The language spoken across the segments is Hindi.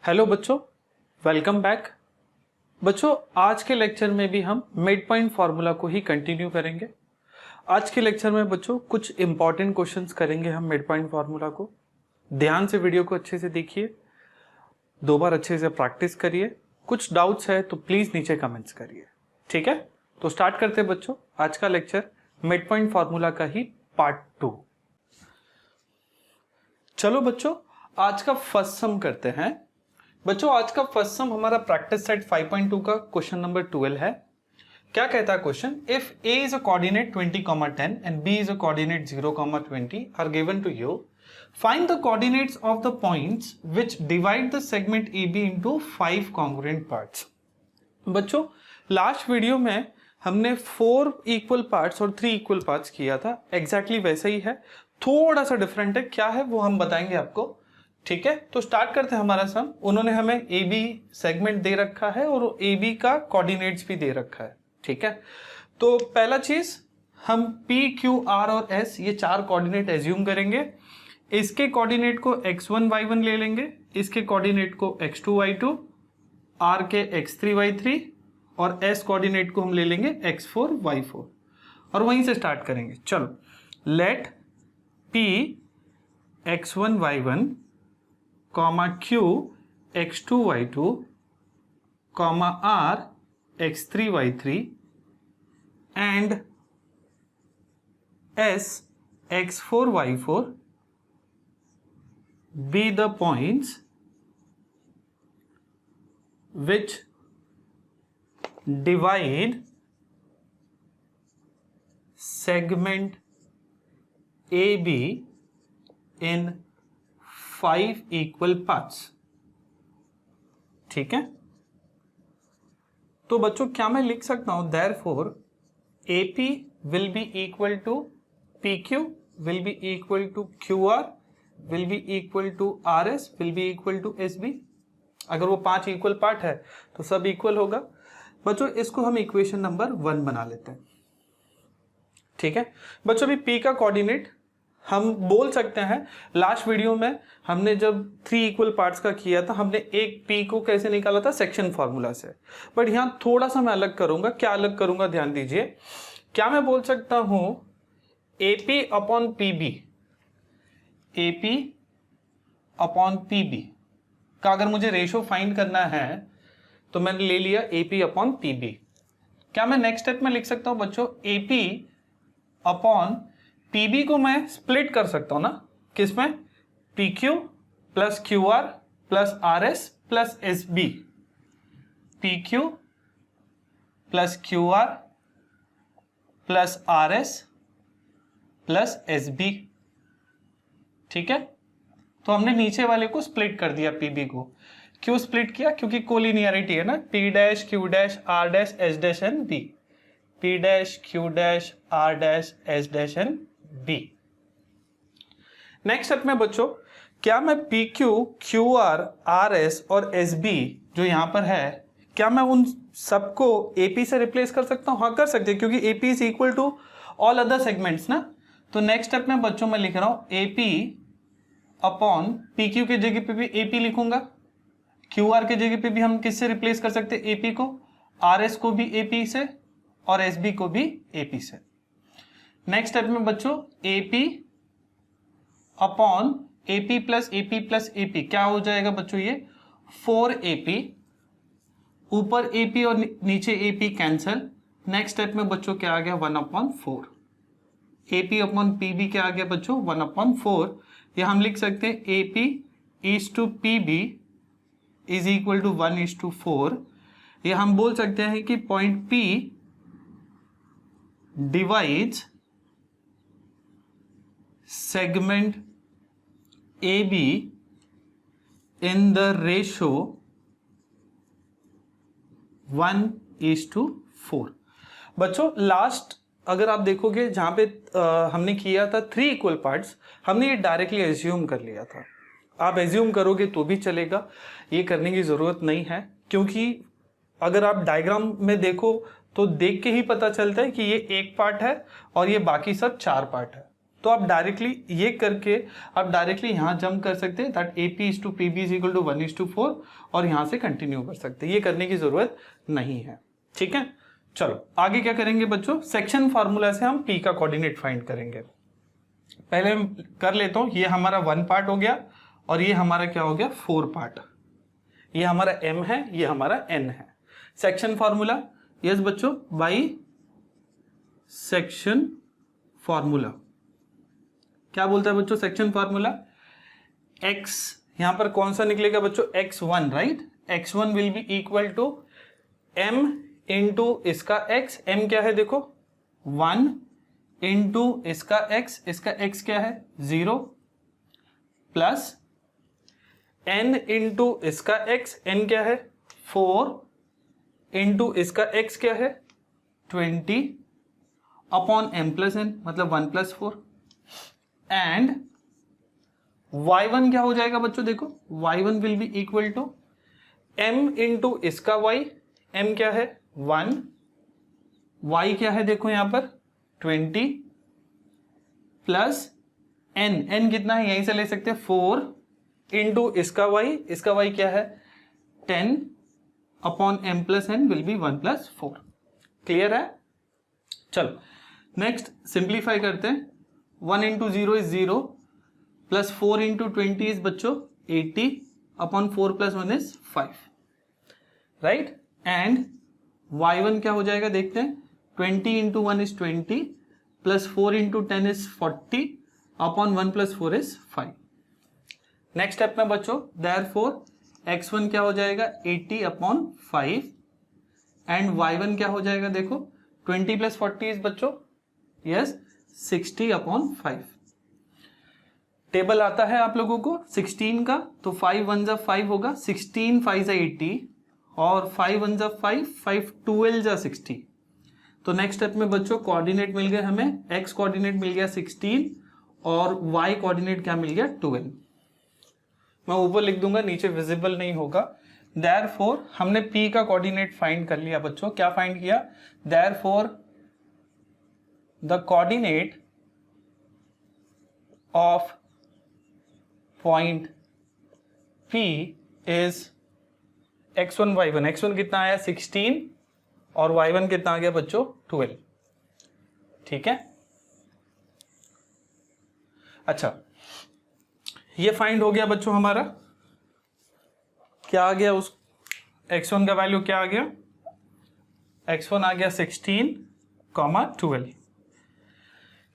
हेलो बच्चों, वेलकम बैक। बच्चों, आज के लेक्चर में भी हम मिड पॉइंट फार्मूला को ही कंटिन्यू करेंगे। आज के लेक्चर में बच्चों कुछ इंपॉर्टेंट क्वेश्चंस करेंगे हम मिड पॉइंट फार्मूला को। ध्यान से वीडियो को अच्छे से देखिए, 2 बार अच्छे से प्रैक्टिस करिए। कुछ डाउट्स है तो प्लीज नीचे कमेंट्स करिए, ठीक है। तो स्टार्ट करते हैं बच्चों आज का लेक्चर मिड पॉइंट फार्मूला का ही पार्ट 2। चलो बच्चों, आज का फर्स्ट सम करते हैं। बच्चों, आज का फर्स्ट सम हमारा प्रैक्टिस सेट 5.2 का क्वेश्चन नंबर 12 है। क्या कहता है question? If a is a coordinate 20,10 and b is a coordinate 0,20 are given to you, find the coordinates of the points which divide the segment AB into 5 congruent parts. बच्चों, लास्ट वीडियो में हमने 4 इक्वल पार्ट्स और 3 इक्वल पार्ट्स किया था। एग्जैक्टली वैसा ही है, थोड़ा सा डिफरेंट है। क्या है वो हम बताएंगे आपको, ठीक है। तो स्टार्ट करते हैं हमारा सम। उन्होंने हमें ए बी सेगमेंट दे रखा है और ए बी का कोऑर्डिनेट्स भी दे रखा है, ठीक है। तो पहला चीज, हम P, Q, R और S ये 4 कोऑर्डिनेट एज्यूम करेंगे। इसके कोऑर्डिनेट को x1, y1 ले लेंगे, इसके कोऑर्डिनेट को x2, y2, R के x3, y3 और S कोऑर्डिनेट को हम ले लेंगे x4, y4 और वहीं से स्टार्ट करेंगे। चलो, let P x1, y1, comma Q x2, y2, comma R x3, y3 and S x4, y4 be the points which divide segment AB in 5 equal parts, ठीक है। तो बच्चों, क्या मैं लिख सकता हूं therefore AP will be equal to PQ will be equal to QR will be equal to RS will be equal to SB। अगर वो 5 इक्वल पार्ट है तो सब इक्वल होगा। बच्चों, इसको हम इक्वेशन नंबर 1 बना लेते हैं, ठीक है। बच्चों, अभी P का कोऑर्डिनेट हम बोल सकते हैं, लास्ट वीडियो में हमने जब 3 इक्वल पार्ट्स का किया था, हमने एक P को कैसे निकाला था? सेक्शन फार्मूला से। बट यहां थोड़ा सा मैं अलग करूंगा। क्या अलग करूंगा, ध्यान दीजिए। क्या मैं बोल सकता हूं AP upon PB, AP upon PB का अगर मुझे रेशो फाइंड करना है तो मैंने ले लिया AP अपॉन PB। क्या मैं नेक्स्ट स्टेप में लिख सकता हूं बच्चों AP अपॉन PB को मैं स्प्लिट कर सकता हूं ना, किसमें? PQ plus QR plus RS plus SB, PQ plus QR plus RS plus SB, ठीक है। तो हमने नीचे वाले को स्प्लिट कर दिया PB को। क्यों स्प्लिट किया? क्योंकि कोलिनियरिटी है ना, P dash, Q dash, R dash, S dash and B, P dash, Q dash, R dash, S dash and B। Next step में बच्चों, क्या मैं PQ, QR, RS और SB जो यहां पर है, क्या मैं उन सबको AP से रिप्लेस कर सकता हूं? हाँ, कर सकते हैं, क्योंकि AP is equal to all other segments ना। तो नेक्स्ट स्टेप में बच्चों मैं लिख रहा हूं AP अपॉन PQ के जगह पे भी AP लिखूंगा, QR के जगह पे भी हम किससे रिप्लेस कर सकते हैं? AP को, RS को भी AP से और SB को भी AP से। नेक्स्ट स्टेप में बच्चों AP upon AP plus AP plus AP क्या हो जाएगा बच्चों? ये 4AP, ऊपर AP और नीचे AP कैंसल। नेक्स्ट स्टेप में बच्चों क्या आ गया? 1/4। AP अपॉन PB क्या आ गया बच्चों? 1/4। ये हम लिख सकते हैं AP is to PB is equal to 1:4। ये हम बोल सकते हैं कि point P divides segment AB in the ratio 1:4। बच्चों, लास्ट अगर आप देखोगे जहां पे हमने किया था 3 इक्वल पार्ट्स, हमने ये डायरेक्टली एज्यूम कर लिया था। आप एज्यूम करोगे तो भी चलेगा, ये करने की जरूरत नहीं है, क्योंकि अगर आप डायग्राम में देखो तो देख के ही पता चलता है कि ये एक पार्ट है और ये बाकी सब 4 पार्ट है। तो आप डायरेक्टली ये करके आप डायरेक्टली यहाँ जंप कर सकते हैं, दैट AP/PB=1:4 और यहाँ से कंटिन्यू कर सकते हैं। ये करने की जरूरत नहीं है, ठीक है। चलो आगे क्या करेंगे बच्चों, सेक्शन फार्मूला से हम P का कोऑर्डिनेट फाइंड करेंगे। पहले कर लेता हूँ, ये हमारा 1 पार्ट हो गया और ये हमारा क्या हो गया 4 पार्ट। ये हमारा M है, ये हमारा N है। सेक्शन फार्मूला, यस बच्चों, बाई सेक्शन फार्मूला क्या बोलता है बच्चों, सेक्शन फार्मूला x यहां पर कौन सा निकलेगा बच्चों, x1, right. x1 will be equal to m into इसका x, m क्या है देखो 1 इंटू इसका x क्या है 0 प्लस n इंटू इसका x, n क्या है 4 इंटू इसका x क्या है 20 अपॉन m प्लस n, मतलब 1+4 एंड y1 क्या हो जाएगा बच्चों, देखो y1 will be equal to m into इसका y, m क्या है 1, y क्या है देखो यहां पर 20 प्लस n कितना है यहीं से ले सकते हैं 4 इंटू इसका y क्या है 10 upon m plus n will be 1+4। Clear है। चलो नेक्स्ट सिंप्लीफाई करते हैं। 1 into 0 is 0 plus 4 into 20 is बच्चों 80 upon 4 plus 1 is 5, right. And y1 क्या हो जाएगा देखते हैं, 20 into 1 is 20 plus 4 into 10 is 40 upon 1+4 is 5। Next step में बच्चों, देयरफॉर x1 क्या हो जाएगा 80 अपॉन 5 एंड y1 क्या हो जाएगा देखो 20 प्लस 40 इज बच्चों यस 60 अपॉन 5। टेबल आता है आप लोगों को 16 का, तो 5 1 जा 5 होगा, 16 5 जा 80 और 5 1 जा 5 5 12 जा 60। तो नेक्स्ट स्टेप में बच्चों कोऑर्डिनेट मिल गए हमें, x कोऑर्डिनेट मिल गया 16 और y कोऑर्डिनेट क्या मिल गया 12। मैं ऊपर लिख दूंगा, नीचे विजिबल नहीं होगा। देयरफॉर हमने P का कोऑर्डिनेट फाइंड कर लिया बच्चों। क्या फाइंड किया, therefore the coordinate of point P is x1 y1। x1 कितना आया 16 और y1 कितना आ गया बच्चों 12, ठीक है। अच्छा ये फाइंड हो गया बच्चों हमारा, क्या आ गया उस x1 का वैल्यू क्या आ गया, x1 आ गया 16, 12।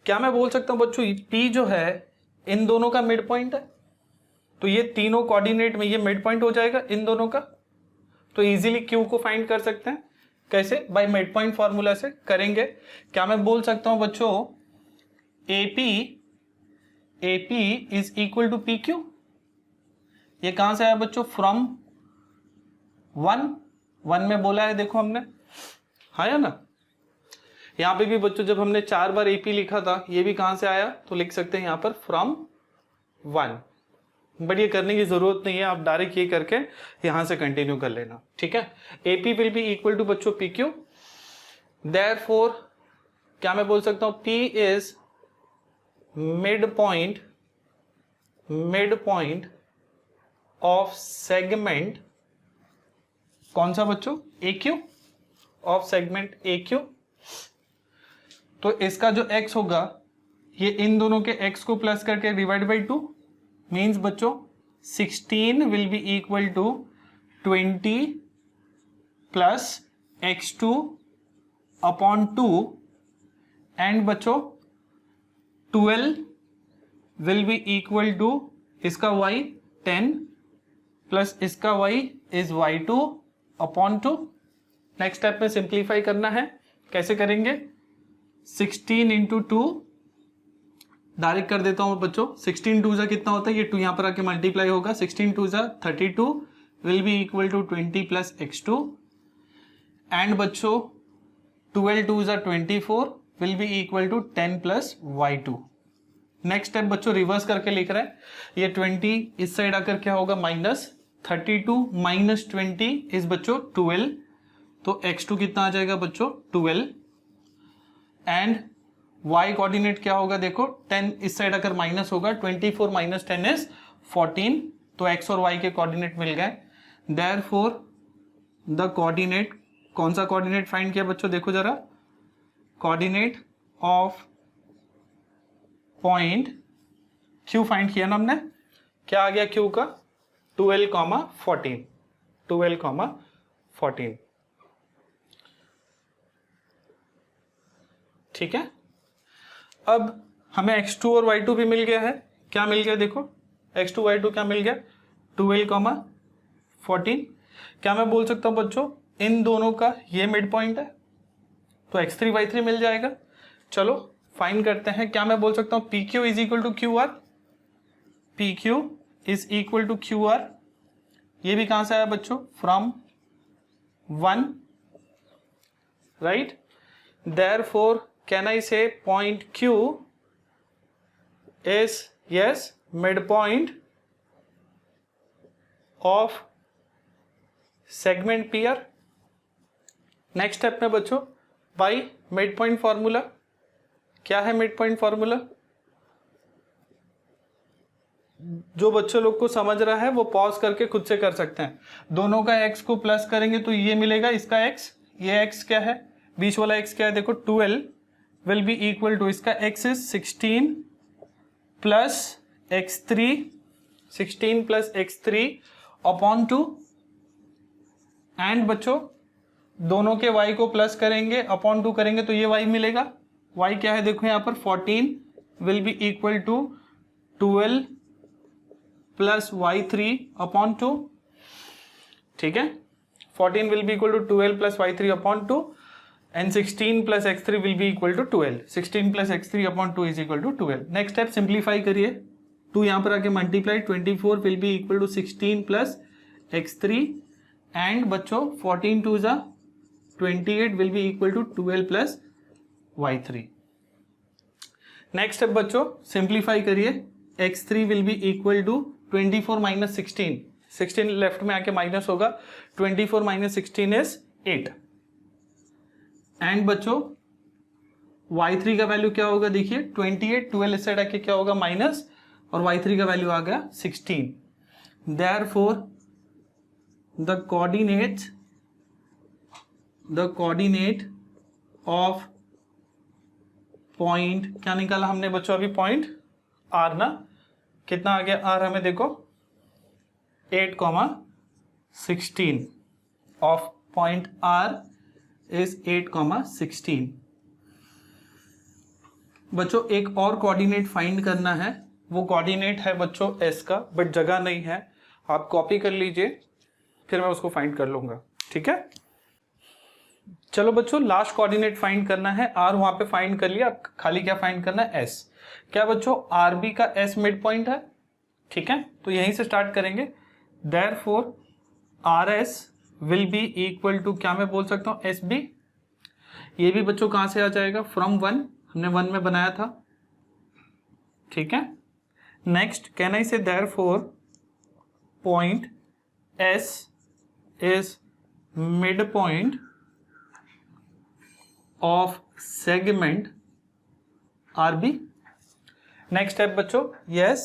क्या मैं बोल सकता हूं बच्चों P जो है इन दोनों का मिड पॉइंट है, तो ये तीनों कोऑर्डिनेट में ये मिड पॉइंट हो जाएगा इन दोनों का। तो इजीली Q को फाइंड कर सकते हैं, कैसे, बाय मिड पॉइंट फॉर्मूला से करेंगे। क्या मैं बोल सकता हूं बच्चों AP is equal to PQ। ये कहां से आया बच्चों, फ्रॉम 1 में बोला है देखो हमने, आया ना। यहां पे भी बच्चों जब हमने 4 बार AP लिखा था, ये भी कहां से आया, तो लिख सकते हैं यहां पर फ्रॉम 1। बट ये करने की जरूरत नहीं है, आप डायरेक्ट ये करके यहां से कंटिन्यू कर लेना, ठीक है। AP will be equal to बच्चों PQ। देयरफॉर क्या मैं बोल सकता हूं P is mid point of segment, कौन सा बच्चों AQ, ऑफ सेगमेंट AQ। तो इसका जो x होगा ये इन दोनों के x को प्लस करके डिवाइड बाई 2 मीन्स बच्चों 16 will be equal to 20 plus x2 upon 2 and बच्चों 12 विल बी इक्वल टू इसका y 10 प्लस इसका y is y2 upon 2। Next step में सिंप्लीफाई करना है, कैसे करेंगे, 16 इंटू 2 डायरेक्ट कर देता हूं बच्चों। 16 2 जा कितना होता है, ये 2 यहां पर आके मल्टीप्लाई होगा, 16 2 जा 32 will be equal to 20 plus x2 and बच्चों 12 2 जा 24 will be equal to 10 plus y2। Next step बच्चों रिवर्स करके लिख रहे हैं, ये 20 इस साइड आकर क्या होगा माइनस 32 माइनस 20 इस बच्चों 12, तो x2 कितना आ जाएगा बच्चों 12 एंड y कोऑर्डिनेट क्या होगा देखो, 10 इस साइड अगर माइनस होगा 24 माइनस 10 इज 14, तो x और y के कोऑर्डिनेट मिल गए। देयरफॉर द कोऑर्डिनेट, कौन सा कोऑर्डिनेट फाइंड किया बच्चों, देखो जरा, coordinate of point q find किया ना हमने, क्या आ गया q का 12, 14, 12, 14। ठीक है, अब हमें x2 और y2 भी मिल गया है। क्या मिल गया देखो, x2 y2 क्या मिल गया, 12, 14। क्या मैं बोल सकता हूं बच्चों इन दोनों का ये मिड पॉइंट है, तो x3 y3 मिल जाएगा। चलो फाइंड करते हैं। क्या मैं बोल सकता हूं PQ is equal to QR, PQ is equal to QR। ये भी कहां से आया बच्चों, from 1, right. Therefore can I say point Q is yes midpoint of segment PR। Next step में बच्चों बाई मिड पॉइंट फॉर्मूला, क्या है मिड पॉइंट फॉर्मूला, जो बच्चों लोग को समझ रहा है वो पॉज करके खुद से कर सकते हैं। दोनों का x को प्लस करेंगे तो ये मिलेगा, इसका x, ये x क्या है, बीच वाला x क्या है देखो 12 विल बी इक्वल टू, इसका x is 16 plus x3, 16 plus x3 upon 2, and बच्चों दोनों के y को प्लस करेंगे अपॉन 2 करेंगे तो ये y मिलेगा। y क्या है देखो यहाँ पर 14 will be equal to 12 plus y3 upon 2। ठीक है, 14 will be equal to 12 plus y3 upon 2 and 16 plus x3 will be equal to 12। 16 plus x3 upon 2 is equal to 12। Next step simplify करिए, 2 यहाँ पर आके multiply, 24 will be equal to 16 plus x3 and बच्चों 14 2 जा 28 will be equal to 12 plus y3। Next step बच्चों सिंप्लीफाई करिए, x3 will be equal to 24 minus 16, 16 left में आके माइनस होगा, 24 minus 16 is 8। एंड बच्चों y3 का वैल्यू क्या होगा देखिए, 28, 12 इस साइड आके क्या होगा माइनस, और y3 का वैल्यू आ गया 16। Therefore the coordinate of point, क्या निकाला हमने बच्चों अभी, पॉइंट R ना, कितना आ गया R हमें देखो 8, 16 ऑफ पॉइंट R is 8, 16। बच्चों एक और कोऑर्डिनेट फाइंड करना है, वो कोऑर्डिनेट है बच्चों S का, बट जगह नहीं है, आप कॉपी कर लीजिए फिर मैं उसको फाइंड कर लूंगा। ठीक है, चलो बच्चों लास्ट कोऑर्डिनेट फाइंड करना है, R वहां पे फाइंड कर लिया, खाली क्या फाइंड करना है S। क्या बच्चों RB का S मिड पॉइंट है, ठीक है, तो यहीं से स्टार्ट करेंगे। Therefore RS will be equal to, क्या मैं बोल सकता हूं SB, ये भी बच्चों कहां से आ जाएगा, फ्रॉम 1, हमने 1 में बनाया था। ठीक है, नेक्स्ट कैन आई से therefore point S is mid point of segment RB। Next step बच्चों यस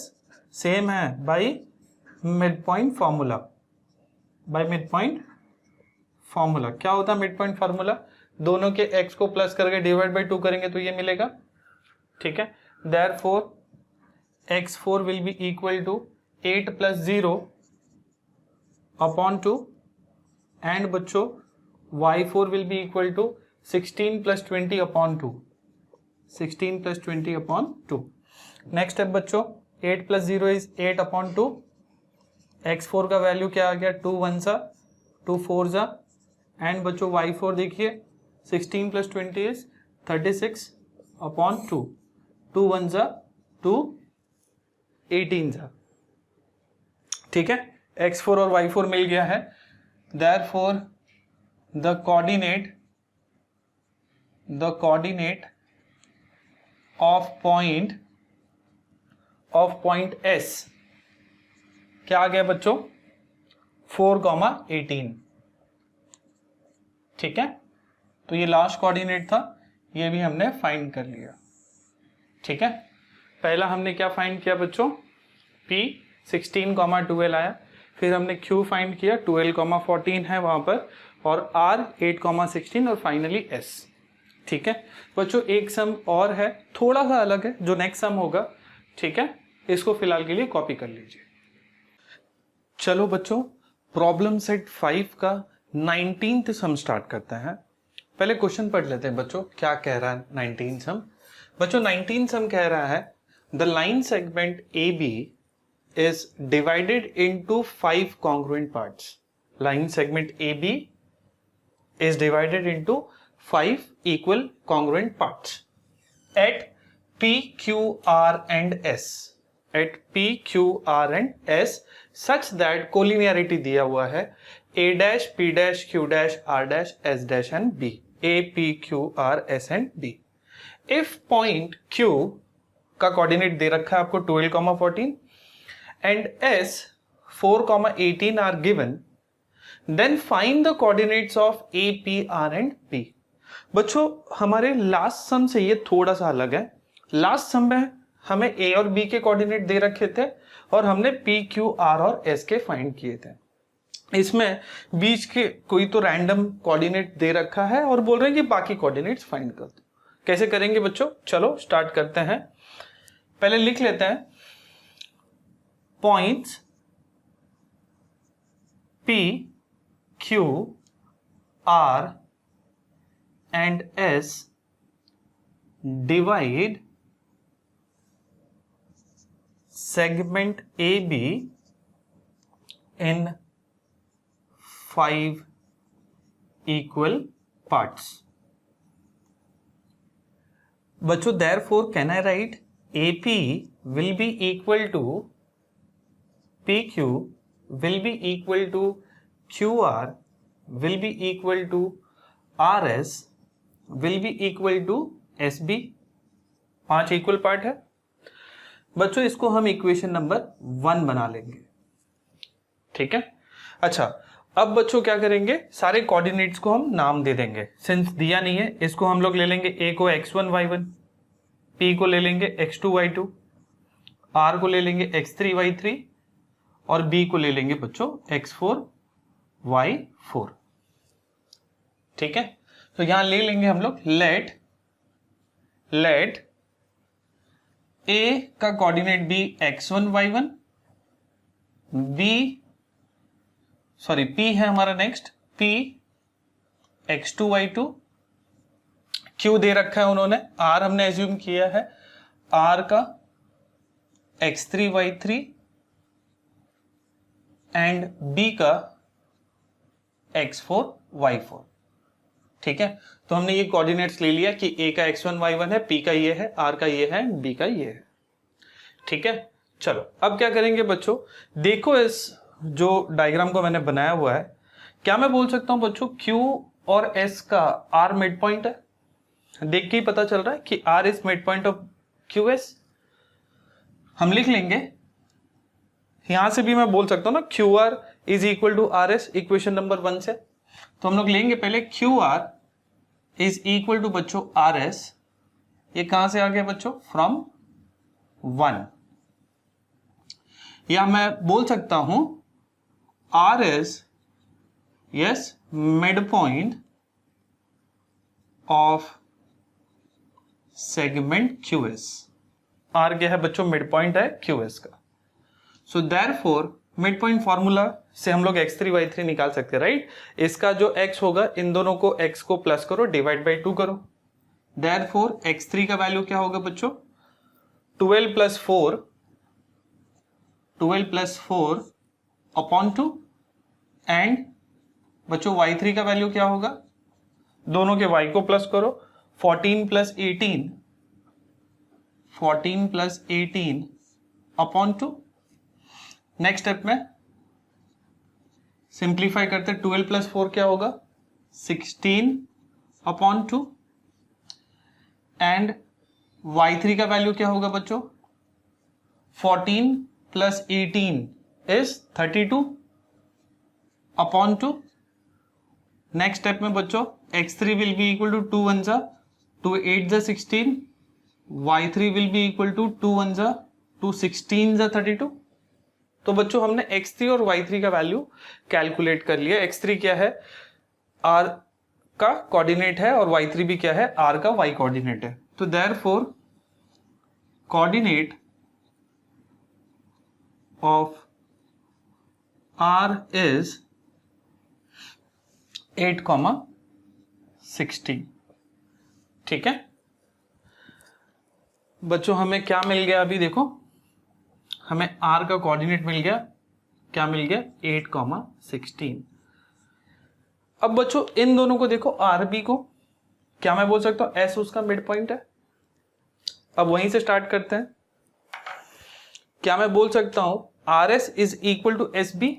सेम है, by mid point formula, by mid point formula. क्या होता है मिड पॉइंट फॉर्मूला, दोनों के x को प्लस करके डिवाइड बाई 2 करेंगे तो ये मिलेगा। ठीक है, therefore x4 will be equal to 8 plus 0 upon 2, and बच्चों y4 will be equal to 16 plus 20 upon 2, 16 plus 20 upon 2। Next step बच्चों 8 प्लस 0 इज 8 अपॉन 2, x4 का वैल्यू क्या आ गया, 2 1 सा 2 4 जा, एंड बच्चों y4 देखिए 16 प्लस 20 इज 36 अपॉन 2, 2 1 जा 2 18 जा। ठीक है, x4 और y4 मिल गया है। Therefore the coordinate of point S क्या आ गया बच्चों, 4, 18। ठीक है, तो ये लास्ट कोऑर्डिनेट था, ये भी हमने फाइंड कर लिया। ठीक है, पहला हमने क्या फाइंड किया बच्चों, P 16, 12 आया, फिर हमने Q फाइंड किया 12, 14 है वहां पर, और R 8, 16 और फाइनली S। ठीक है बच्चों, एक सम और है, थोड़ा सा अलग है, जो नेक्स्ट सम होगा। ठीक है, इसको फिलहाल के लिए कॉपी कर लीजिए। चलो बच्चों, प्रॉब्लम सेट 5 का 19th सम स्टार्ट करते हैं। पहले क्वेश्चन पढ़ लेते हैं बच्चों, क्या कह रहा है 19 सम। बच्चों 19 सम कह रहा है the line segment A B is divided into 5 congruent parts. Line segment AB is divided into 5 equal congruent parts at P, Q, R and S. At P, Q, R and S such that collinearity दिया हुआ है A dash, P dash, Q dash, R dash, S dash and B. A, P, Q, R, S and B. If point Q का कोऑर्डिनेट दे रखा है आपको 12, 14 and S 4, 18 are given, then find the coordinates of A, P, R and P. बच्चों हमारे लास्ट सम से ये थोड़ा सा अलग है। लास्ट सम में हमें A और B के कोऑर्डिनेट दे रखे थे और हमने P, Q, R और S के फाइंड किए थे। इसमें बीच के कोई तो रैंडम कोऑर्डिनेट दे रखा है और बोल रहे हैं कि बाकी कोऑर्डिनेट्स फाइंड कर दो। कैसे करेंगे बच्चों, चलो स्टार्ट करते हैं। पहले लिख लेते हैं points P, Q, R and S divide segment AB in 5 equal parts. बच्चों therefore can I write AP will be equal to PQ will be equal to QR will be equal to RS will be equal to SB। 5 equal part है बच्चों, इसको हम इक्वेशन नंबर 1 बना लेंगे। ठीक है, अच्छा अब बच्चों क्या करेंगे, सारे कोऑर्डिनेट्स को हम नाम दे देंगे। सिंस दिया नहीं है, इसको हम लोग ले लेंगे A को x1 y1, P को ले लेंगे x2 y2, R को ले लेंगे x3 y3 और B को ले लेंगे बच्चों x4 y4। ठीक है, तो यहां ले लेंगे हम लोग लेट A का कोऑर्डिनेट भी x1 y1, P है हमारा next P x2 y2, Q दे रखा है उन्होंने, R हमने एज्यूम किया है R का x3 y3 एंड B का x4 y4। ठीक है, तो हमने ये कोऑर्डिनेट्स ले लिया कि A का x1 y1 है, P का ये है, R का ये है, B का ये है। ठीक है, चलो अब क्या करेंगे बच्चों, देखो इस जो डायग्राम को मैंने बनाया हुआ है, क्या मैं बोल सकता हूं बच्चों Q और S का R मिड पॉइंट है। देख के ही पता चल रहा है कि R is mid point of QS। हम लिख लेंगे, यहां से भी मैं बोल सकता हूं ना QR is equal to RS equation number 1 से। तो हम लोग लेंगे पहले QR इज इक्वल टू बच्चों RS, ये कहां से आ गया बच्चों, फ्रॉम 1, या मैं बोल सकता हूं RS yes mid point of segment QS। R क्या है बच्चों, मिड पॉइंट है QS का। So therefore mid point formula से हम लोग x3 y3 निकाल सकते हैं, राइट। इसका जो x होगा, इन दोनों को x को प्लस करो, डिवाइड बाई 2 करो। देयरफॉर x3 का वैल्यू क्या होगा बच्चों, 12 प्लस 4 अपॉन 2, एंड बच्चों y3 का वैल्यू क्या होगा, दोनों के y को प्लस करो, 14 प्लस 18 अपॉन 2। नेक्स्ट स्टेप में सिंप्लीफाई करते, 12 प्लस 4 क्या होगा, 16 अपॉन 2, एंड y3 का वैल्यू क्या होगा बच्चों, 14 plus 18 is 32 upon 2। Next step में बच्चों x3 will be equal to 2 1 जा 2 8 जा 16, y3 will be equal to 2 1 जा 2 16 जा 32। तो बच्चों हमने x3 और y3 का वैल्यू कैलकुलेट कर लिया। x3 क्या है, r का कोऑर्डिनेट है, और y3 भी क्या है, r का y कोऑर्डिनेट है। तो therefore coordinate of r is 8,16। ठीक है बच्चों, हमें क्या मिल गया अभी देखो, हमें r का कोऑर्डिनेट मिल गया, क्या मिल गया, 8,16। अब बच्चों इन दोनों को देखो, RB को क्या मैं बोल सकता हूं, S उसका मिड पॉइंट है। अब वहीं से स्टार्ट करते हैं। क्या मैं बोल सकता हूं RS is equal to SB,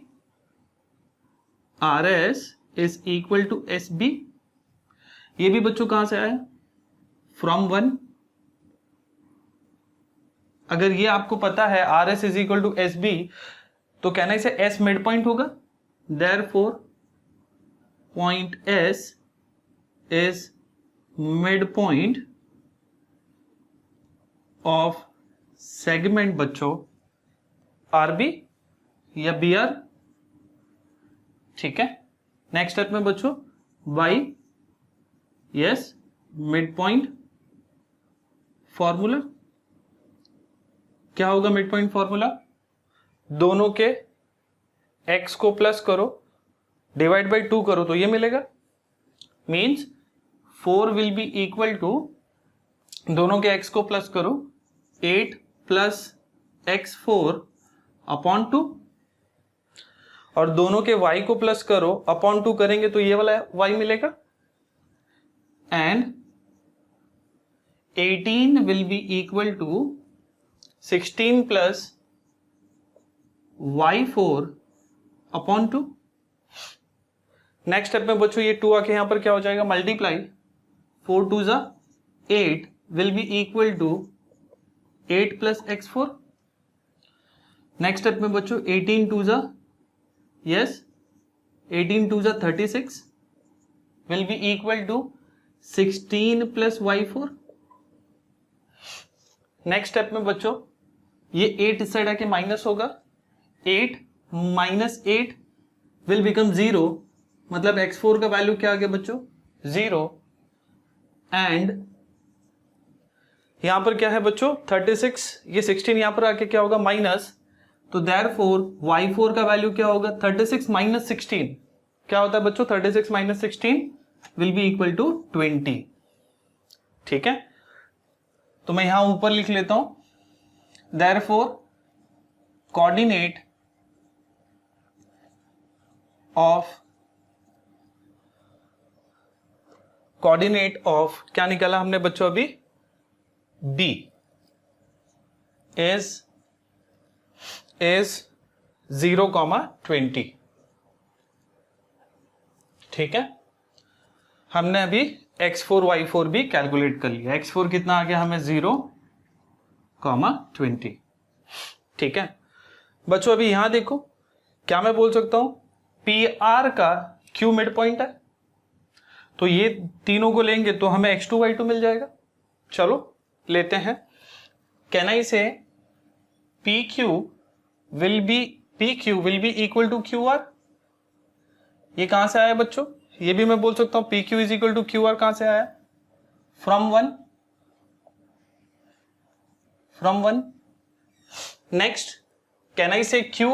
RS is equal to SB। ये भी बच्चों कहां से आया, फ्रॉम 1। अगर ये आपको पता है RS is equal to SB, तो कहना इसे S मिड पॉइंट होगा। Therefore point S is mid point of segment बच्चों RB या BR। ठीक है, नेक्स्ट स्टेप में बच्चों Y, yes, mid point formula क्या होगा, मिड पॉइंट फॉर्मूला, दोनों के x को प्लस करो, डिवाइड बाई 2 करो तो ये मिलेगा। Means 4 will be equal to, दोनों के x को प्लस करो, 8 प्लस x4 अपॉन 2, और दोनों के y को प्लस करो, अपॉन 2 करेंगे तो ये वाला y मिलेगा। And 18 will be equal to 16 plus y4 upon 2। Next step में बच्चों ये 2 आके यहां पर क्या हो जाएगा, मल्टीप्लाई, 4 2 जा 8 will be equal to 8 plus x4। Next step में बच्चों 18 2 जा, यस, 18 2 जा 36 will be equal to 16 plus y4। Next step में बच्चों ये 8 इस साइड आके माइनस होगा, 8 माइनस 8 विल बिकम 0, मतलब x4 का वैल्यू क्या आ गया बच्चों, 0। एंड यहां पर क्या है बच्चों 36, ये 16 यहां पर आके क्या होगा, माइनस, तो देयरफॉर y4 का वैल्यू क्या होगा, 36 माइनस 16 क्या होता है बच्चों, 36 minus 16 will be equal to 20। ठीक है, तो मैं यहां ऊपर लिख लेता हूं, देयरफॉर कोऑर्डिनेट ऑफ क्या निकाला हमने बच्चों अभी, B इज 0,20। ठीक है, हमने अभी x4 y4 भी कैलकुलेट कर लिया। x4 कितना आ गया हमें, 0,20। ठीक है बच्चों, अभी यहां देखो, क्या मैं बोल सकता हूं, PR का Q मिड पॉइंट है, तो ये तीनों को लेंगे तो हमें x2 y2 मिल जाएगा। चलो लेते हैं। Can I say PQ will be equal to QR। ये कहां से आया बच्चों, ये भी मैं बोल सकता हूं PQ is equal to QR, कहां से आया, फ्रॉम 1। नेक्स्ट कैन आई से Q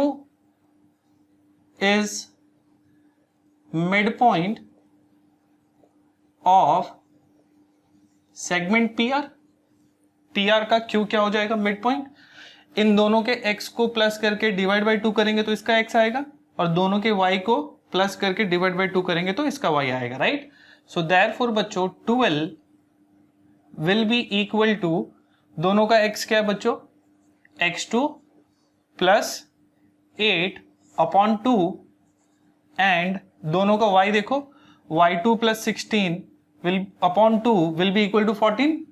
is mid point of segment PR। PR का Q क्या हो जाएगा, मिड पॉइंट। इन दोनों के x को प्लस करके डिवाइड बाई 2 करेंगे तो इसका x आएगा, और दोनों के y को प्लस करके डिवाइड बाई 2 करेंगे तो इसका y आएगा, राइट। सो देयरफॉर बच्चों 12 विल बी इक्वल टू, दोनों का x क्या है बच्चों, x2 प्लस 8 अपॉन 2, एंड दोनों का y देखो, y2 plus 16 will upon 2 will be equal to 14,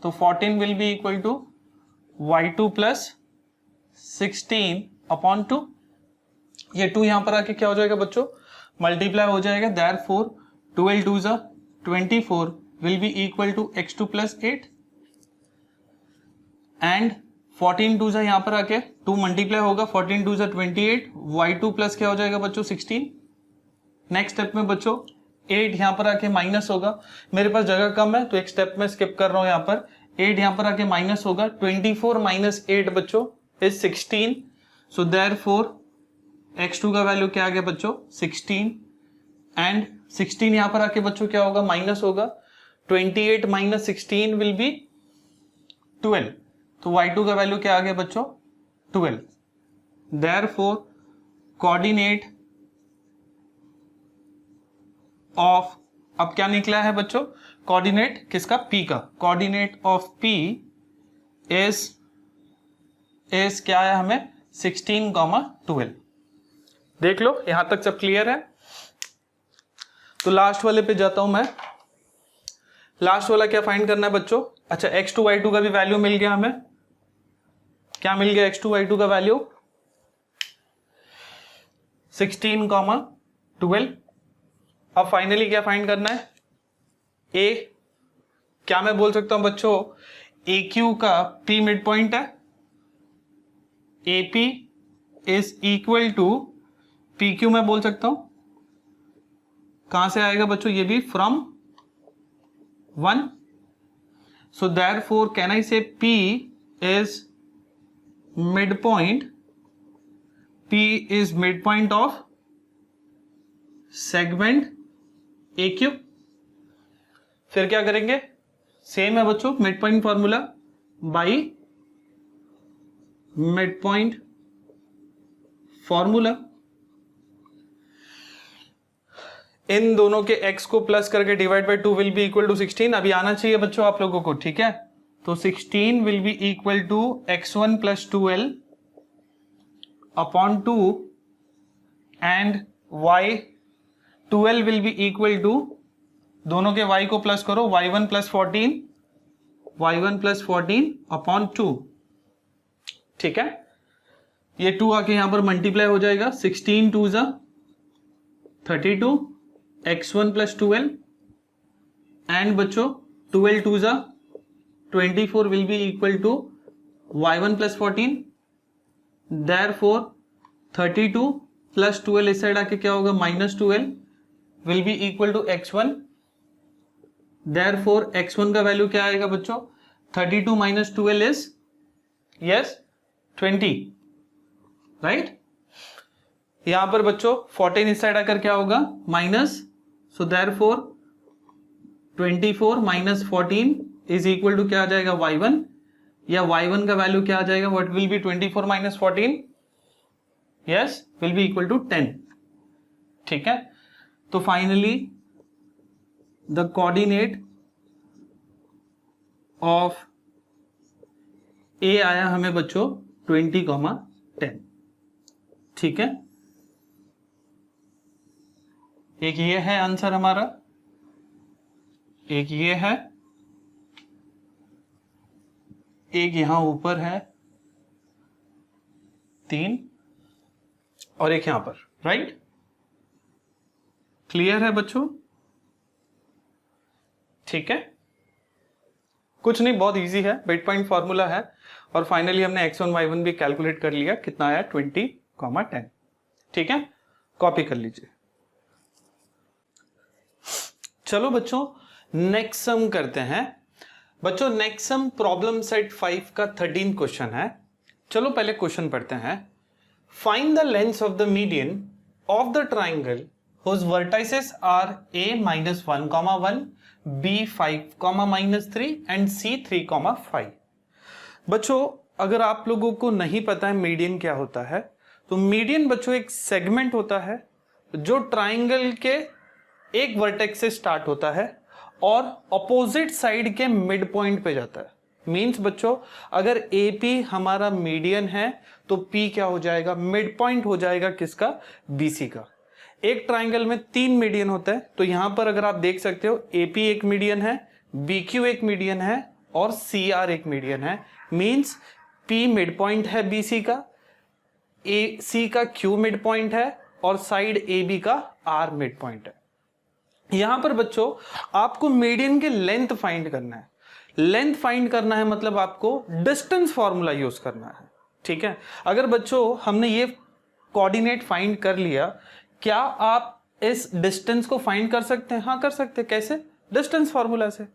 तो 14 will be equal to y2 plus 16 upon 2। ये 2 यहां पर आके क्या हो जाएगा बच्चों, मल्टीप्लाई हो जाएगा। देयरफॉर 12 2 जा 24 will be equal to x2 plus 8। And 14 two जा यहाँ पर आके 2 मल्टीप्लाई होगा, 14 टू जा 28, y2 प्लस क्या हो जाएगा बच्चों 16। नेक्स्ट स्टेप में बच्चों 8 यहाँ पर आके माइनस होगा, मेरे पास जगह कम है तो एक स्टेप में स्किप कर रहा हूँ, यहाँ पर 8 यहाँ पर आके माइनस होगा, 24 माइनस 8 बच्चों इज 16। सो देयरफॉर x2 का वैल्यू क्या आ गया बच्चों 16, एंड 16 यहाँ पर आके बच्चों क्या होगा माइनस होगा, 28 माइनस 16 विल बी 12, तो y2 का वैल्यू क्या आ गया बच्चों 12। देयरफॉर कोऑर्डिनेट ऑफ, अब क्या निकला है बच्चों कोऑर्डिनेट किसका p का, कोऑर्डिनेट ऑफ p इज क्या है हमें 16, 12। देख लो यहां तक सब क्लियर है। तो लास्ट वाले पे जाता हूं मैं, लास्ट वाला क्या फाइंड करना है बच्चों, अच्छा x2 y2 का भी वैल्यू मिल गया हमें, क्या मिल गया x2 y2 का वैल्यू 16, 12। अब फाइनली क्या फाइंड करना है, a, क्या मैं बोल सकता हूं बच्चों AQ का p मिड पॉइंट है, AP is equal to PQ मैं बोल सकता हूं, कहां से आएगा बच्चों ये भी from 1। So therefore can I say P is mid point, P is mid point of segment AQ। फिर क्या करेंगे, सेम है बच्चों mid point formula by mid point formula, इन दोनों के x को प्लस करके divide by 2 will be equal to 16। अभी आना चाहिए बच्चों आप लोगों को, ठीक है। तो 16 will be equal to x1 plus 2l upon 2 and y 2l will be equal to, दोनों के y को प्लस करो, y1 प्लस 14 अपॉन 2, ठीक है। ये 2 आके यहां पर मल्टीप्लाई हो जाएगा, 16 2 जा 32 x1 प्लस 2l एंड बच्चों 12 2 जा 24 will be equal to y1 plus 14। Therefore 32 plus 12 इस साइड आके क्या होगा minus 12 will be equal to x1। Therefore x1 का वैल्यू क्या आएगा बच्चों 32 माइनस 12 इज यस 20, राइट। यहां पर बच्चों 14 इस साइड आकर क्या होगा minus, so therefore 24 minus 14 is equal to क्या आ जाएगा y1, या y1 का वैल्यू क्या आ जाएगा, what will be 24 minus 14, yes will be equal to 10, ठीक है। तो finally the coordinate of A आया हमें बच्चों 20, 10, ठीक है। एक ये है आंसर हमारा, एक ये है, एक यहां ऊपर है 3 और एक यहां पर, राइट। क्लियर है बच्चों, ठीक है। कुछ नहीं, बहुत इजी है, मिड पॉइंट फॉर्मूला है, और फाइनली हमने x1 y1 भी कैलकुलेट कर लिया, कितना आया 20, 10, ठीक है। कॉपी कर लीजिए। चलो बच्चों नेक्स्ट सम करते हैं। बच्चों नेक्स्ट सम प्रॉब्लम सेट 5 का 13 क्वेश्चन है। चलो पहले क्वेश्चन पढ़ते हैं। Find the length of the median of the triangle whose vertices are a minus 1, 1, b 5, minus 3 and c 3, 5। बच्चों अगर आप लोगों को नहीं पता है मीडियन क्या होता है, तो मीडियन बच्चों एक सेगमेंट होता है जो ट्राइंगल के एक वर्टेक्स से स्टार्ट होता है और अपोजिट साइड के मिड पॉइंट पे जाता है। मींस बच्चों अगर AP हमारा मीडियन है तो P क्या हो जाएगा, मिड पॉइंट हो जाएगा किसका, BC का। एक ट्राइंगल में 3 मीडियन होता है, तो यहां पर अगर आप देख सकते हो AP एक मीडियन है, BQ एक मीडियन है और CR एक मीडियन है। मींस P मिड पॉइंट है BC का, AC का Q मिड पॉइंट है और साइड AB का R मिड पॉइंट है। यहां पर बच्चों आपको मीडियन के लेंथ फाइंड करना है। लेंथ फाइंड करना है मतलब आपको डिस्टेंस फॉर्मूला यूज करना है, ठीक है। अगर बच्चों हमने ये कोऑर्डिनेट फाइंड कर लिया, क्या आप इस डिस्टेंस को फाइंड कर सकते हैं? हाँ कर सकते हैं। कैसे? डिस्टेंस फॉर्मूला से।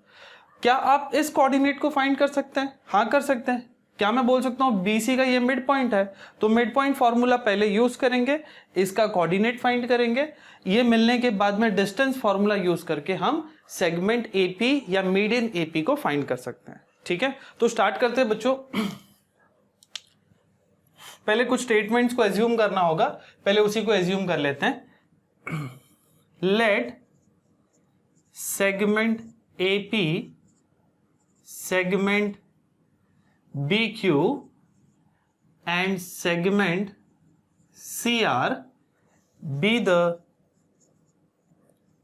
क्या आप इस कोऑर्डिनेट को फाइंड कर सकते हैं? हाँ कर सकते हैं। क्या मैं बोल सकता हूं BC का ये मिड पॉइंट है, तो मिड पॉइंट फॉर्मूला पहले यूज करेंगे, इसका कोऑर्डिनेट फाइंड करेंगे, ये मिलने के बाद में डिस्टेंस फॉर्मूला यूज करके हम सेगमेंट AP या मीडियन AP को फाइंड कर सकते हैं, ठीक है। तो स्टार्ट करते हैं बच्चों। पहले कुछ स्टेटमेंट्स को एज्यूम करना होगा, पहले उसी को एज्यूम कर लेते हैं। Let segment AP segment BQ and segment CR be the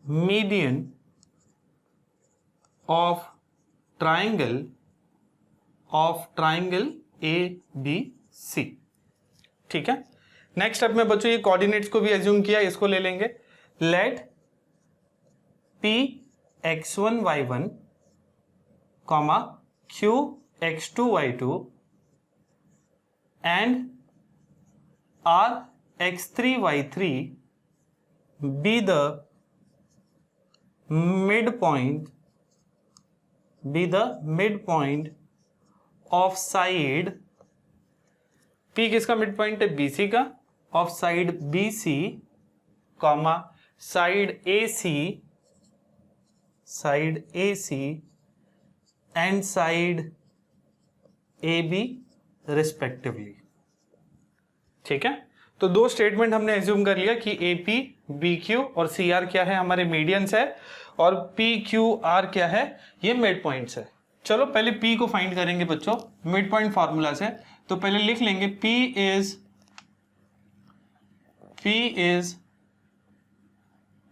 median of triangle ABC, ठीक है। नेक्स्ट स्टेप में बच्चों ये कोऑर्डिनेट्स को भी एज्यूम किया, इसको ले लेंगे। Let P x1 y1 comma Q x2 y2 and R x3 y3 be the midpoint of side P किसका मिड पॉइंट है? BC का। Of side BC comma side AC and side AB respectively, ठीक है। तो दो स्टेटमेंट हमने एज्यूम कर लिया कि AP, BQ और CR क्या है? हमारे मीडियंस है, और PQR क्या है? ये मिड पॉइंट्स है। चलो पहले P को फाइंड करेंगे बच्चों मिड पॉइंट फॉर्मूला से। तो पहले लिख लेंगे P is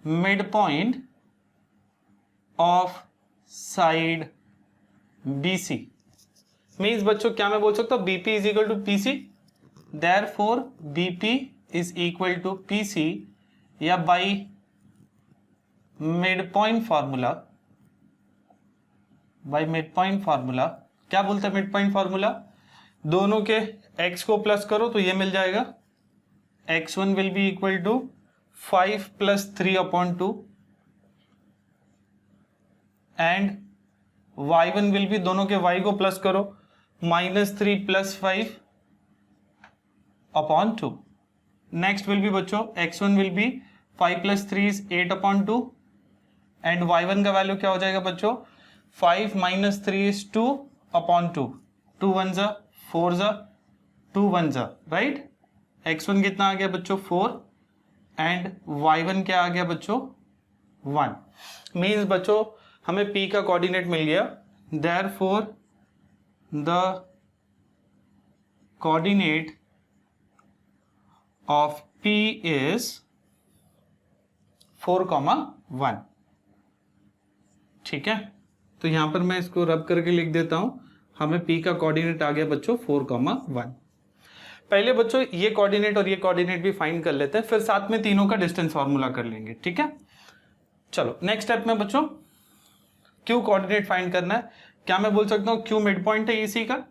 mid point of side BC। Means बच्चों क्या मैं बोल सकता हूं? BP is equal to PC, therefore BP is equal to PC, या बाई मिड पॉइंट फॉर्मूला, क्या बोलता है मिड पॉइंट फॉर्मूला? दोनों के x को प्लस करो तो ये मिल जाएगा, x1 will be equal to 5 + 3/2 and y1 will be, दोनों के y को प्लस करो, -3 + 5/2। नेक्स्ट विल बी बच्चों x1 will B 5 + 3 = 8/2 and y1 का वैल्यू क्या हो जाएगा बच्चों? 5 - 3 = 2/2। 2 1 ज़ा 4 ज़ा 2 1 ज़ा, राइट। x1 कितना आ गया बच्चों? 4 एंड y1 क्या आ गया बच्चों? 1। मीन्स बच्चों हमें P का कोऑर्डिनेट मिल गया, therefore the coordinate of P is 4,1, ठीक है। तो यहां पर मैं इसको रब करके लिख देता हूं, हमें P का कोऑर्डिनेट आ गया बच्चों 4,1। पहले बच्चों ये कोऑर्डिनेट और ये कोऑर्डिनेट भी फाइंड कर लेते हैं, फिर साथ में तीनों का डिस्टेंस फॉर्मूला कर लेंगे, ठीक है। चलो नेक्स्ट स्टेप में बच्चों Q कोऑर्डिनेट फाइंड करना है। क्या मैं बोल सकता हूं Q मिड पॉइंट है EC का?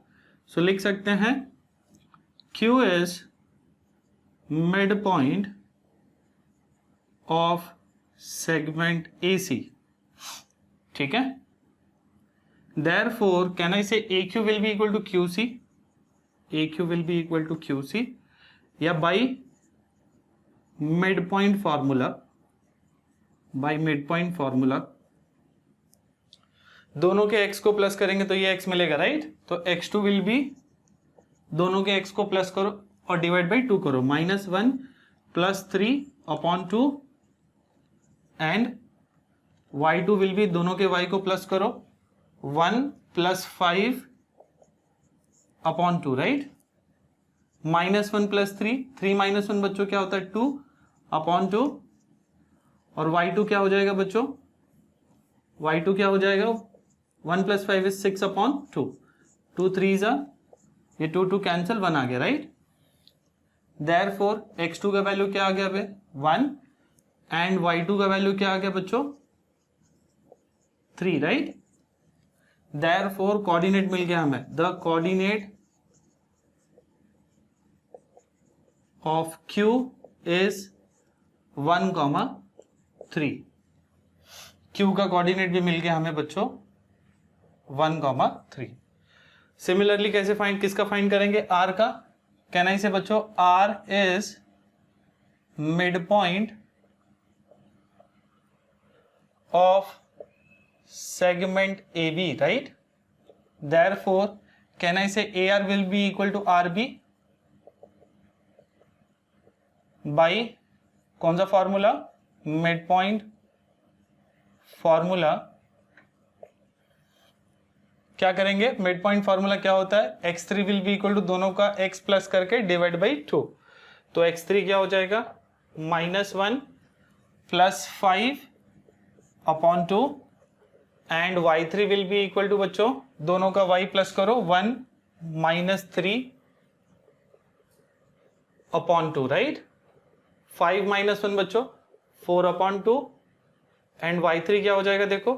सो लिख सकते हैं Q is mid point of segment AC, ठीक है। Therefore can I say AQ will be equal to QC? AQ will be equal to QC, या by midpoint formula, दोनों के x को प्लस करेंगे तो ये x मिलेगा, राइट। तो x2 विल बी, दोनों के x को प्लस करो और डिवाइड बाई 2 करो, -1 + 3/2 एंड y2 विल बी, दोनों के y को प्लस करो, 1 + 5/2, राइट। -1 + 3 - 1 बच्चों क्या होता है? 2/2 और y2 क्या हो जाएगा बच्चों? y2 क्या हो जाएगा? 1 + 5 इज 6/2, 2 3 ज़ा, ये 2 2 कैंसिल, 1 आ गया, राइट। देयरफॉर x2 का वैल्यू क्या आ गया बे? 1 एंड y2 का वैल्यू क्या आ गया बच्चों? 3, राइट। देयरफॉर कोऑर्डिनेट मिल गया हमें, the coordinate of Q is 1,3। Q का कोऑर्डिनेट भी मिल गया हमें बच्चों 1,3। सिमिलरली कैसे फाइंड, किसका फाइंड करेंगे, R का। कहना इसे बच्चों R is mid point of segment AB, right. Therefore कहना इसे AR will be equal to RB by कौन सा फॉर्मूला, मिड पॉइंट फॉर्मूला। क्या करेंगे, मिड पॉइंट फॉर्मूला क्या होता है, x3 will be equal to दोनों का x प्लस करके डिवाइड बाई 2। तो x3 क्या हो जाएगा, -1 plus 5 upon 2 and y3 will be equal to बच्चों दोनों का y प्लस करो 1 -3 अपॉन 2, राइट। 5 - 1 बच्चों 4 अपॉन 2 एंड y3 क्या हो जाएगा, देखो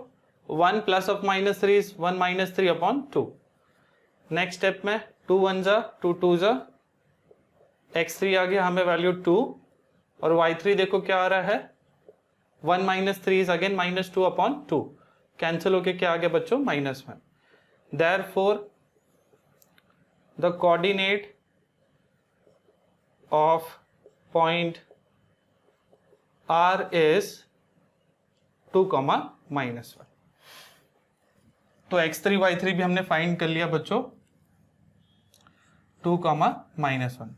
1 plus of -3 is 1 -3 upon 2। Next step में 2 1 जा 2 2 जा, x3 आ गया हमें वैल्यू 2 और y3 देखो क्या आ रहा है 1 -3 इज अगेन -2 अपॉन 2। कैंसिल होके क्या आ गया बच्चों, -1। Therefore the coordinate of point R is 2, -1। तो x3 y3 भी हमने फाइंड कर लिया बच्चों 2, -1।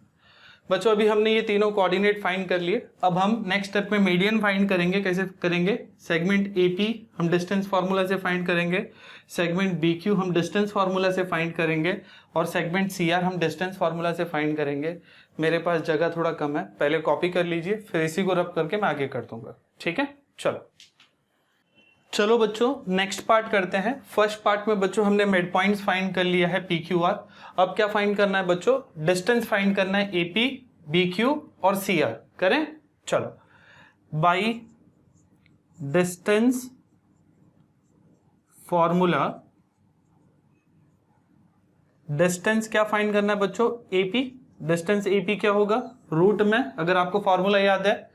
बच्चों अभी हमने ये तीनों कोऑर्डिनेट फाइंड कर लिए। अब हम नेक्स्ट स्टेप में मीडियन फाइंड करेंगे। कैसे करेंगे, सेगमेंट AP हम डिस्टेंस फार्मूला से फाइंड करेंगे, सेगमेंट BQ हम डिस्टेंस फार्मूला से फाइंड करेंगे और सेगमेंट CR हम डिस्टेंस फार्मूला से फाइंड करेंगे। मेरे पास जगह थोड़ा कम है, पहले कॉपी कर लीजिए, फिर इसी को रब करके मैं आगे कर दूंगा, ठीक है। चलो बच्चों नेक्स्ट पार्ट करते हैं। फर्स्ट पार्ट में बच्चों हमने मिड पॉइंट्स फाइंड कर लिया है PQR। अब क्या फाइंड करना है बच्चों, डिस्टेंस फाइंड करना है AP, BQ और CR। करें, चलो बाई डिस्टेंस फॉर्मूला। डिस्टेंस क्या फाइंड करना है बच्चों, AP। डिस्टेंस AP क्या होगा, रूट में अगर आपको फॉर्मूला याद है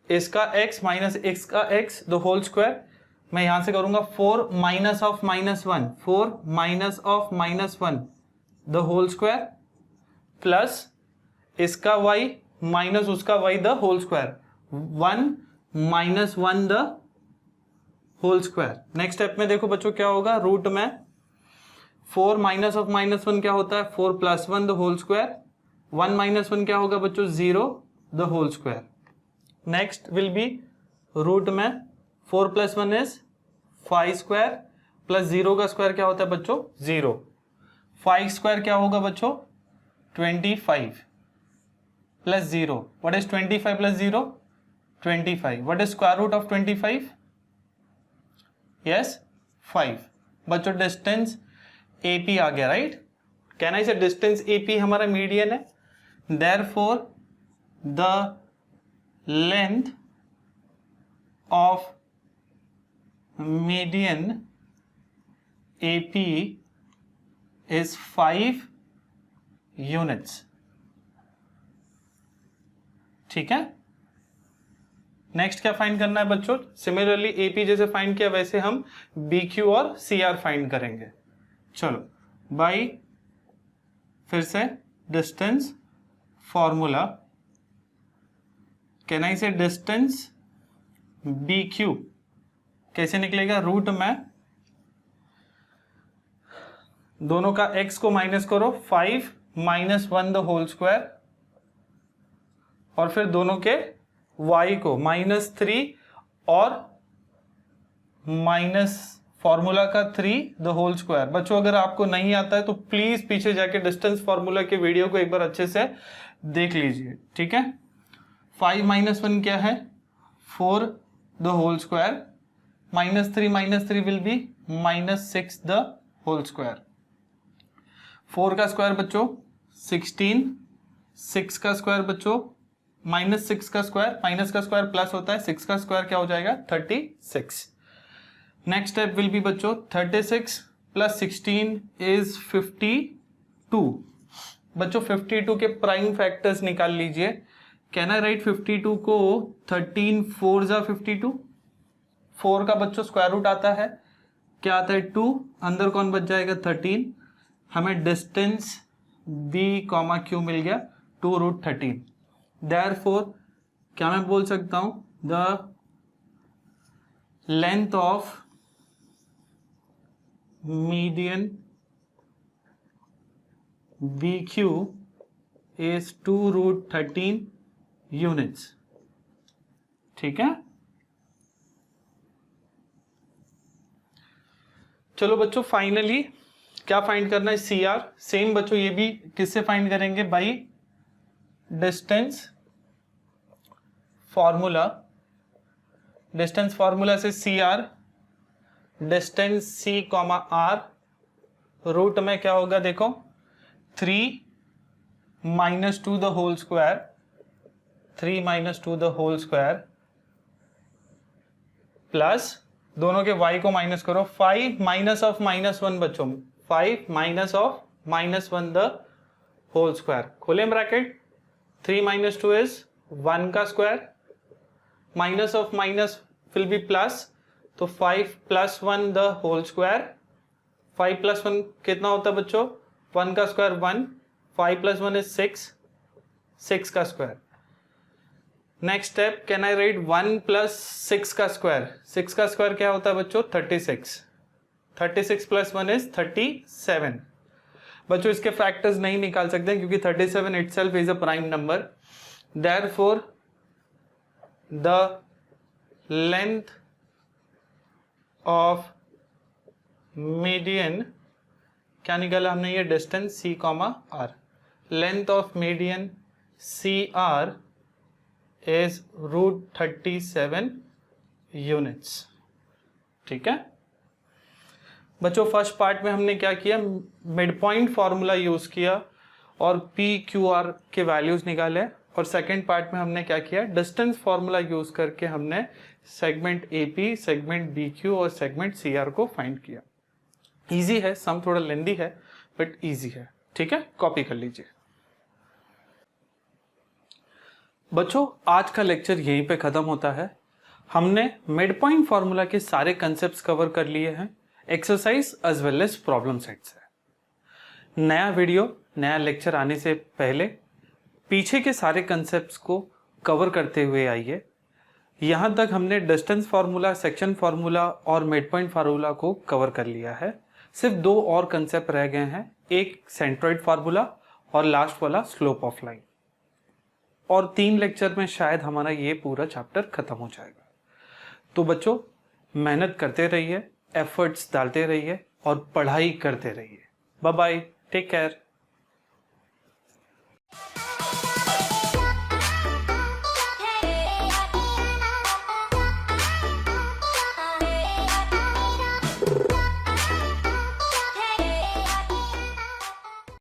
इसका x माइनस x का x द होल स्क्वायर। मैं यहां से करूंगा 4 minus of -1, 4 minus of -1 the whole square plus इसका y माइनस उसका y the whole square, 1 minus 1 the whole square. Next step में देखो बच्चों क्या होगा, रूट में 4 माइनस ऑफ -1 क्या होता है 4 plus 1 the whole square, 1 minus 1 क्या होगा बच्चों 0 the whole square. Next will be root में 4 प्लस 1 इज 5 स्क्वायर प्लस 0 का स्क्वायर क्या होता है बच्चों 0। 5 स्क्वायर क्या होगा बच्चों 25 plus 0। What is 25 plus 0, 25। What is square root of 25, yes 5। बच्चों डिस्टेंस AP आ गया, राइट। कहना इसे डिस्टेंस AP हमारा मीडियन है। Therefore the length of median AP is 5 units, ठीक है। नेक्स्ट क्या फाइंड करना है बच्चों, सिमिलरली AP जैसे फाइंड किया वैसे हम BQ और CR फाइंड करेंगे। चलो बाई फिर से डिस्टेंस फॉर्मूला। कहना इसे डिस्टेंस BQ कैसे निकलेगा, रूट में दोनों का x को माइनस करो 5 माइनस 1 द होल स्क्वायर और फिर दोनों के y को -3 और माइनस फॉर्मूला का 3 द होल स्क्वायर। बच्चों अगर आपको नहीं आता है तो प्लीज पीछे जाके डिस्टेंस फॉर्मूला के वीडियो को एक बार अच्छे से देख लीजिए, ठीक है। 5 माइनस 1 क्या है 4 the whole square, -3 will be -6 the whole square. 4 का स्क्वायर बच्चों 16, 6 का स्क्वायर बच्चों -6 का स्क्वायर, माइनस का स्क्वायर प्लस होता है, 6 का स्क्वायर क्या हो जाएगा 36। नेक्स्ट स्टेप विल बी बच्चों 36 प्लस 16 इज 52। बच्चों 52 के प्राइम फैक्टर्स निकाल लीजिए। कैन आई राइट 52 को 13 4 जा 52, 4 का बच्चों स्क्वायर रूट आता है, क्या आता है 2, अंदर कौन बच जाएगा 13, हमें डिस्टेंस b, q मिल गया 2√13। देयरफॉर क्या मैं बोल सकता हूं, the length of median BQ is 2√13 units. ठीक है, चलो बच्चों फाइनली क्या फाइंड करना है, CR। सेम बच्चों ये भी किससे फाइंड करेंगे, by distance formula. Distance formula से CR, distance C, R, root में क्या होगा देखो 3 - 2 the whole square, 3 - 2 the whole square plus दोनों के y को माइनस करो, 5 माइनस ऑफ -1 बच्चों, 5 minus of -1 the whole square, खोले ब्रैकेट, 3 - 2 इज 1 का square, minus of minus will be plus, तो 5 + 1 द होल स्क्वायर, 5 + 1 कितना होता है बच्चों, 1 का स्क्वायर 1, 5 + 1 इज 6, 6 का square. Next step, can I right 1 + 6 का स्क्वायर, 6 का स्क्वायर क्या होता है बच्चों 36, 36 + 1 इज 37। बच्चों इसके फैक्टर्स नहीं निकाल सकते क्योंकि 37 itself is a prime number. Therefore the length of median, क्या निकाला हमने ये distance C, R, length of median CR is √37 units. ठीक है बच्चों, फर्स्ट पार्ट में हमने क्या किया, मिड पॉइंट फॉर्मूला यूज किया और PQR के वैल्यूज निकाले, और सेकंड पार्ट में हमने क्या किया, डिस्टेंस फॉर्मूला यूज करके हमने सेगमेंट AP, सेगमेंट BQ और सेगमेंट CR को फाइंड किया। इजी है, सम थोड़ा लेंदी है बट इजी है। ठीक है, कॉपी कर लीजिए। बच्चों आज का लेक्चर यहीं पे खत्म होता है। हमने मिड पॉइंट फॉर्मूला के सारे कंसेप्ट्स कवर कर लिए हैं, exercise as well as problem sets है। नया वीडियो, नया लेक्चर आने से पहले पीछे के सारे कंसेप्ट्स को कवर करते हुए आइए। यहाँ तक हमने डिस्टेंस फार्मूला, सेक्शन फार्मूला और मिड पॉइंट फार्मूला को कवर कर लिया है। सिर्फ 2 और कंसेप्ट रह गए हैं, एक सेंट्रोइड फार्मूला और लास्ट वाला स्लोप ऑफ लाइन, और 3 लेक्चर में शायद हमारा ये पूरा चैप्टर खत्म हो जाएगा। तो बच्चों मेहनत करते रहिए, एफर्ट्स डालते रहिए और पढ़ाई करते रहिए। Bye bye, take care.